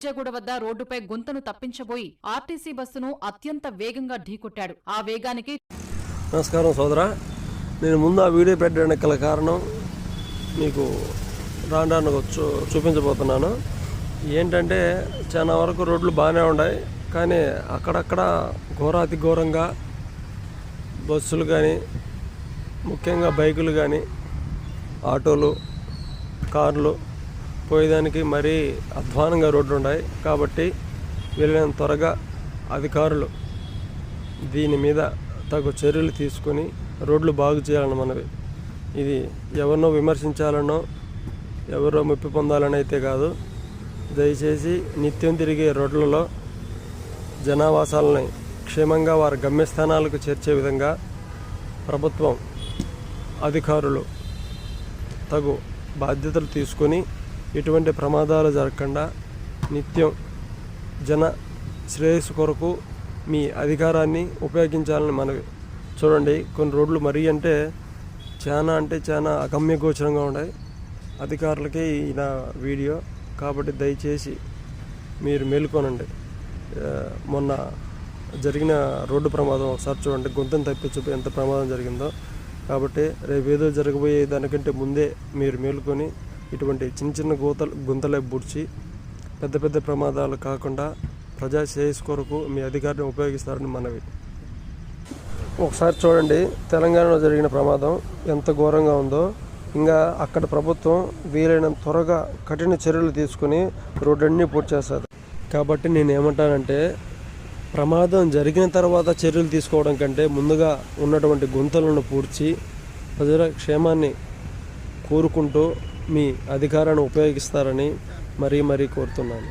చిట్చేగూడ వద్ద రోడ్డుపై గుంతను తప్పించబోయి ఆర్టీసీ బస్సును అత్యంత వేగంగా ఢీకొట్టాడు. ఆ వేగానికి నమస్కారం సోదరా, నేను ముందు ఆ వీడియో పెట్టడానికి గల కారణం మీకు రాను చూపించబోతున్నాను. ఏంటంటే చాలా వరకు రోడ్లు బాగానే ఉన్నాయి, కానీ అక్కడక్కడ ఘోరాతి ఘోరంగా బస్సులు కానీ, ముఖ్యంగా బైకులు కానీ, ఆటోలు, కార్లు పోయేదానికి మరీ అధ్వానంగా రోడ్లు ఉన్నాయి. కాబట్టి వీలైనంత త్వరగా అధికారులు దీని మీద తగు చర్యలు తీసుకొని రోడ్లు బాగు చేయాలని మనవి. ఇది ఎవరినో విమర్శించాలనో ఎవరో మెప్పి పొందాలని అయితే కాదు. దయచేసి నిత్యం తిరిగే రోడ్లలో జనావాసాలని క్షేమంగా వారి గమ్యస్థానాలకు చేర్చే విధంగా ప్రభుత్వం అధికారులు తగు బాధ్యతలు తీసుకొని ఎటువంటి ప్రమాదాలు జరగకుండా నిత్యం జన శ్రేయస్సు కొరకు మీ అధికారాన్ని ఉపయోగించాలని మనవి. చూడండి, కొన్ని రోడ్లు మరీ అంటే చాలా అగమ్య గోచరంగా ఉన్నాయి. అధికారులకే ఈ నా వీడియో కాబట్టి దయచేసి మీరు మేలుకోనండి. మొన్న జరిగిన రోడ్డు ప్రమాదం ఒకసారి చూడండి, గుంతను తప్పించు ఎంత ప్రమాదం జరిగిందో. కాబట్టి రేపు ఏదో జరగబోయే దానికంటే ముందే మీరు మేలుకొని ఇటువంటి చిన్న గుంతలే బుడ్చి పెద్ద ప్రమాదాలు కాకుండా ప్రజా శ్రేయస్సు కొరకు మీ అధికారిని ఉపయోగిస్తారని మనవి. ఒకసారి చూడండి, తెలంగాణలో జరిగిన ప్రమాదం ఎంత ఘోరంగా ఉందో. ఇంకా అక్కడ ప్రభుత్వం వీలైనంత త్వరగా కఠిన చర్యలు తీసుకుని రోడ్లన్నీ పూర్తి చేస్తారు. కాబట్టి నేను ఏమంటానంటే, ప్రమాదం జరిగిన తర్వాత చర్యలు తీసుకోవడం కంటే ముందుగా ఉన్నటువంటి గుంతలను పూడ్చి ప్రజల క్షేమాన్ని కోరుకుంటూ మీ అధికారాన్ని ఉపయోగిస్తారని మరీ కోరుతున్నాను.